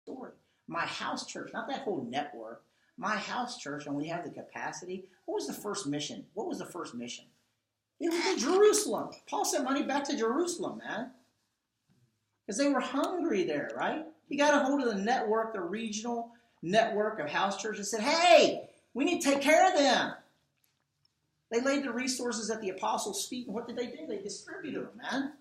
story. My house church, not that whole network, my house church, and we have the capacity. What was the first mission? What was the first mission? It was to Jerusalem. Paul sent money back to Jerusalem, man. Because they were hungry there, right? He got a hold of the network, the regional network of house churches, and said, hey, we need to take care of them. They laid the resources at the apostles' feet, and what did they do? They distributed them, man.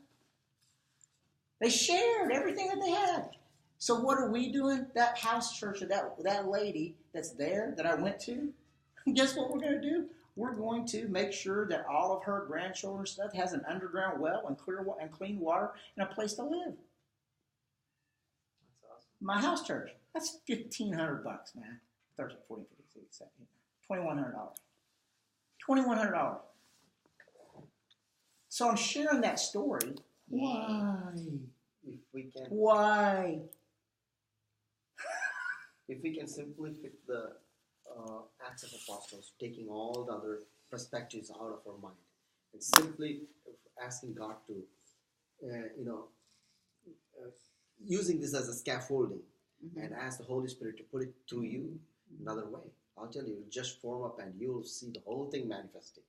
They shared everything that they had. So what are we doing? That house church of that lady that's there that I went to, guess what we're going to do? We're going to make sure that all of her grandchildren's stuff has an underground well and clean water and a place to live. That's awesome. My house church, that's $1,500, man. 13, 14, 15, 16, 17, $2,100. $2,100. So I'm sharing that story. Why? If we can, Why? if we can simply fit the Acts of Apostles, taking all the other perspectives out of our mind, and simply asking God to, using this as a scaffolding, and ask the Holy Spirit to put it through you another way. I'll tell you, just form up and you'll see the whole thing manifesting.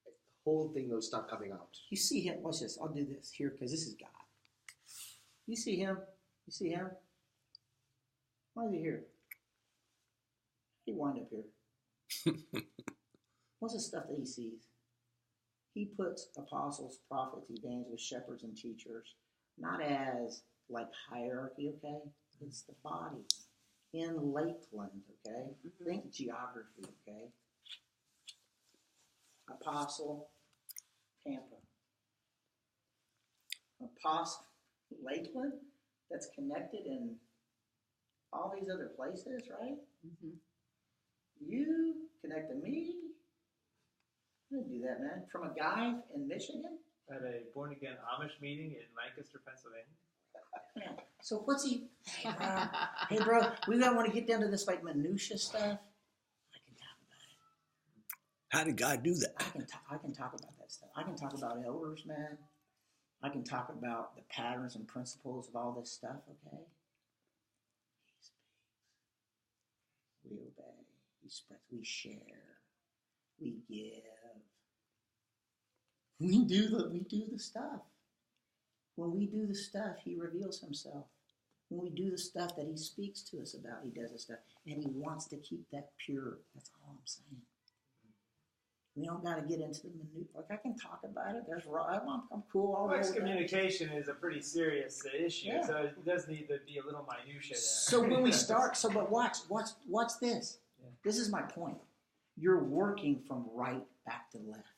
The whole thing will start coming out. You see him. Watch this. I'll do this here because this is God. You see him? You see him? Why is he here? He wind up here. What's the stuff that he sees? He puts apostles, prophets, evangelists, shepherds, and teachers not as like hierarchy, okay? It's the body in Lakeland, okay? Think geography, okay? Apostle, Tampa. Apostle, Lakeland, that's connected in all these other places, right? You connect to me. I didn't do that, man. From a guy in Michigan. At a born-again Amish meeting in Lancaster, Pennsylvania. Man, so what's he? Hey, bro, we don't want to get down to this like minutia stuff. I can talk about it. How did God do that? I can talk about that stuff. I can talk about elders, man. I can talk about the patterns and principles of all this stuff, okay? He speaks. We obey. He spreads. We share. We give. We do the stuff. When we do the stuff, he reveals himself. When we do the stuff that he speaks to us about, he does the stuff. And he wants to keep that pure. That's all I'm saying. We don't got to get into the minute. Like, I can talk about it. I'm cool. All Excommunication is a pretty serious issue, Yeah. so it does need to be a little minutia there. So when we start, but watch this. Yeah. This is my point. You're working from right back to left.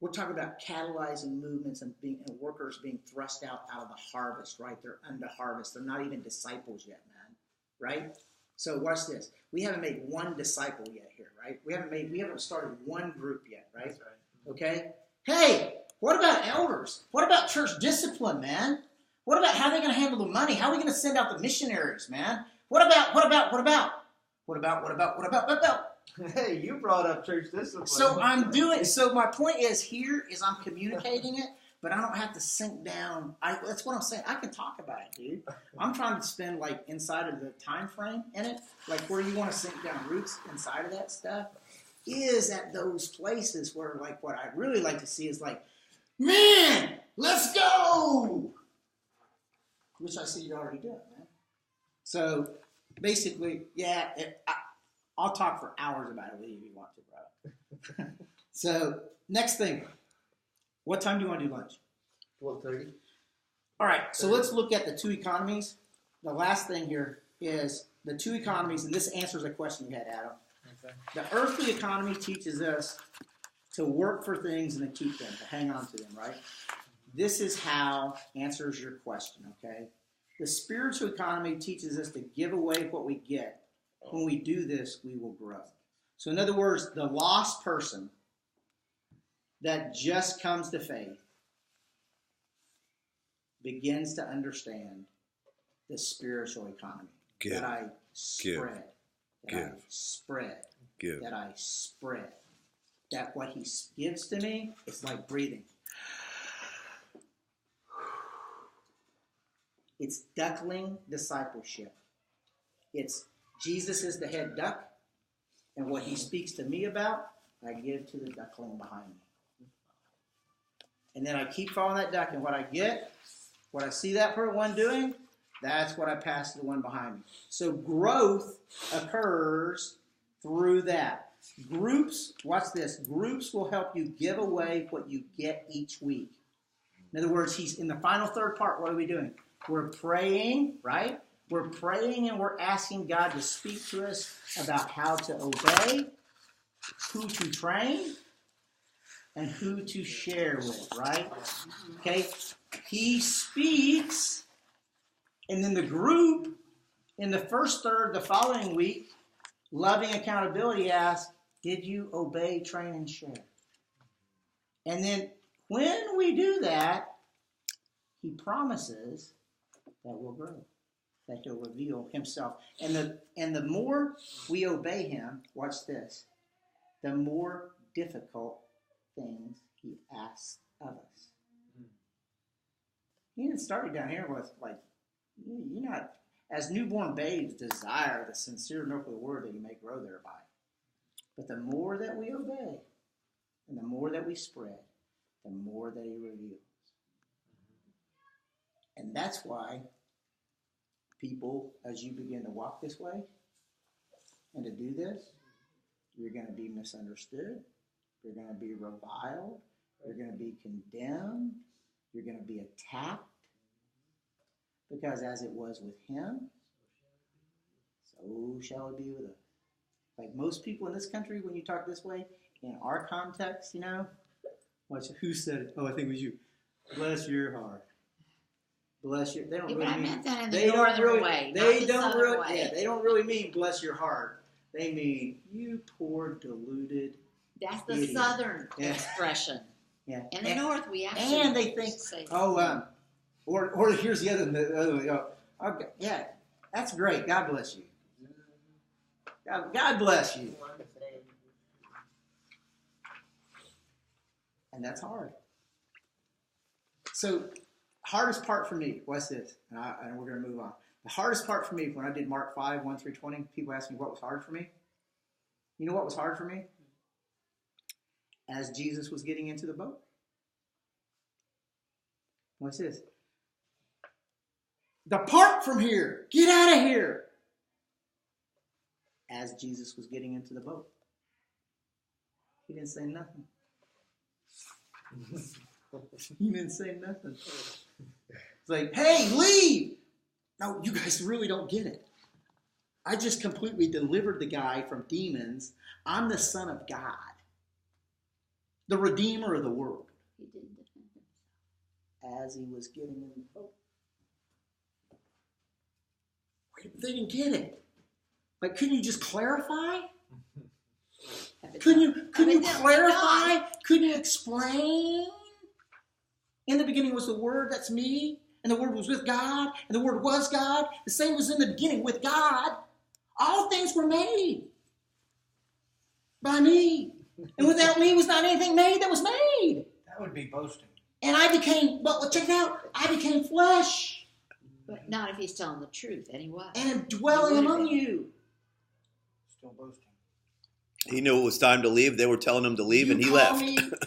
We're talking about catalyzing movements and workers being thrust out of the harvest, right? They're under harvest. They're not even disciples yet, man, right? So watch this. We haven't made one disciple yet here, right? We haven't started one group yet, right? That's right. Okay? Hey, what about elders? What about church discipline, man? What about how they're going to handle the money? How are we going to send out the missionaries, man? What about? Hey, you brought up church discipline. So my point is I'm communicating it, but I don't have to sink down. That's what I'm saying. I can talk about it, dude. I'm trying to spend like inside of the time frame in it, like where you want to sink down roots inside of that stuff is at those places where like what I'd really like to see is like, man, let's go. Which I see you already doing, man. So basically, yeah, I'll talk for hours about it with you if you want to, bro. So, next thing. What time do you want to do lunch? 12:30. All right, so let's look at the two economies. The last thing here is the two economies, and this answers a question you had, Adam. Okay. The earthly economy teaches us to work for things and to keep them, to hang on to them, right? This is how answers your question, okay? The spiritual economy teaches us to give away what we get. When we do this, we will grow. So in other words, the lost person that just comes to faith begins to understand the spiritual economy. Give. That I spread. That I Give. spread. Give. That I spread. That what he gives to me is like breathing. It's duckling discipleship. It's Jesus is the head duck, and what he speaks to me about, I give to the duckling behind me. And then I keep following that duck, and what I get, what I see that one doing, that's what I pass to the one behind me. So growth occurs through that. Groups, watch this, groups will help you give away what you get each week. In other words, he's in the final third part, what are we doing? We're praying, right? We're praying and we're asking God to speak to us about how to obey, who to train, and who to share with, right? Okay? He speaks, and then the group, in the first third the following week, loving accountability asks, did you obey, train, and share? And then when we do that, he promises that we'll grow, that he'll reveal himself. And the more we obey him, watch this, the more difficult things he asks of us. He didn't start down here with, like, you're not, as newborn babes desire the sincere milk of the word that you may grow thereby. But the more that we obey, and the more that we spread, the more that he reveals. And that's why people, as you begin to walk this way and to do this, you're going to be misunderstood. You're going to be reviled. You're going to be condemned. You're going to be attacked. Because as it was with him, so shall it be with us. Like most people in this country, when you talk this way, in our context, you know, who said it? Oh, I think it was you. Bless your heart. Bless your. They don't really I mean. meant that in They the don't northern really. way. They not the don't southern really. way. Yeah, they don't really mean bless your heart. They mean you poor deluded. That's the idiot. southern Yeah. expression. Yeah. In the north, we actually and they think, say or here's the other one. Go, okay, yeah, that's great. God bless you. God bless you. And that's hard. So, hardest part for me, what's this? And we're going to move on. The hardest part for me, when I did Mark 5, 1 through 20, people ask me what was hard for me. You know what was hard for me? As Jesus was getting into the boat. What's this? Depart from here. Get out of here. As Jesus was getting into the boat. He didn't say nothing. He didn't say nothing. It's like, hey, leave. No, you guys really don't get it. I just completely delivered the guy from demons. I'm the Son of God. The Redeemer of the world. he didn't defend himself. As he was getting in the boat. They didn't get it. Like, couldn't you just clarify? Couldn't you clarify? Couldn't you explain? In the beginning was the Word, that's me, and the Word was with God, and the Word was God. The same was in the beginning with God. All things were made by me. And without me was not anything made that was made. That would be boasting. And I became, but check it out, I became flesh. But not if he's telling the truth, anyway. And am dwelling among you. Still boasting. He knew it was time to leave. They were telling him to leave, and he left.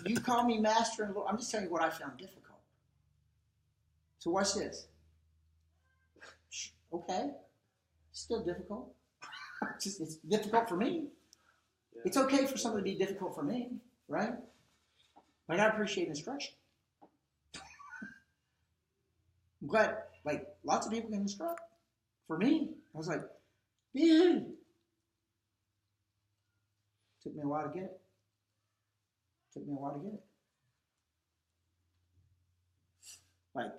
You call me master and Lord. I'm just telling you what I found difficult. So watch this. Okay. Still difficult. It's difficult for me. Yeah. It's okay for something to be difficult for me, right? But I appreciate instruction. I'm glad, like, lots of people can instruct. For me, I was like, dude. Took me a while to get it. Like,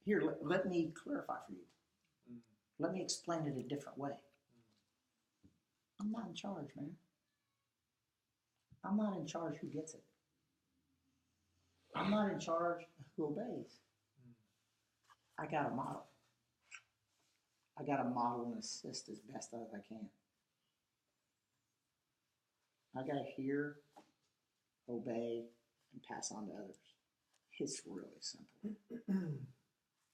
here, let me clarify for you. Let me explain it a different way. I'm not in charge, man. I'm not in charge who gets it. I'm not in charge who obeys. I got a model. I got to model and assist as best as I can. I got to hear, obey, and pass on to others. It's really simple.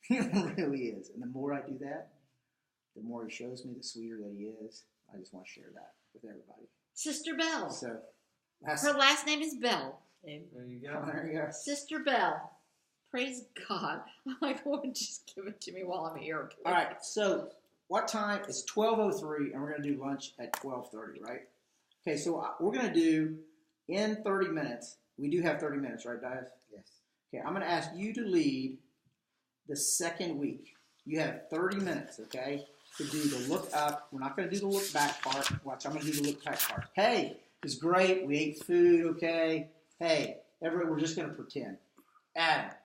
He really is. And the more I do that, the more he shows me, the sweeter that he is. I just want to share that with everybody. Sister Bell. So, that's, Her last name is Bell. There you oh, go. there you go. Sister Bell. Praise God. I'm like, Lord, just give it to me while I'm here. All right, so what time? It's 12:03, and we're going to do lunch at 12:30, right? Okay, so we're going to do in 30 minutes. We do have 30 minutes, right, Dias? Yes. Okay, I'm going to ask you to lead the second week. You have 30 minutes, okay, to do the look up. We're not going to do the look back part. Watch, I'm going to do the look back part. Hey, it's great. We ate food, okay? Hey, everyone, we're just going to pretend. Adam,